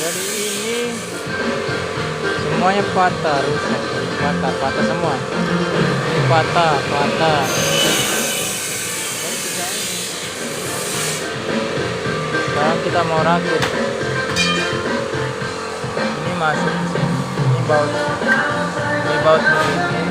Jadi ini semuanya patah, rusak, patah semua. Ini patah. Jadi tidak ini. Sekarang kita mau rakit. Ini masuk ke sini. Ini baut ini.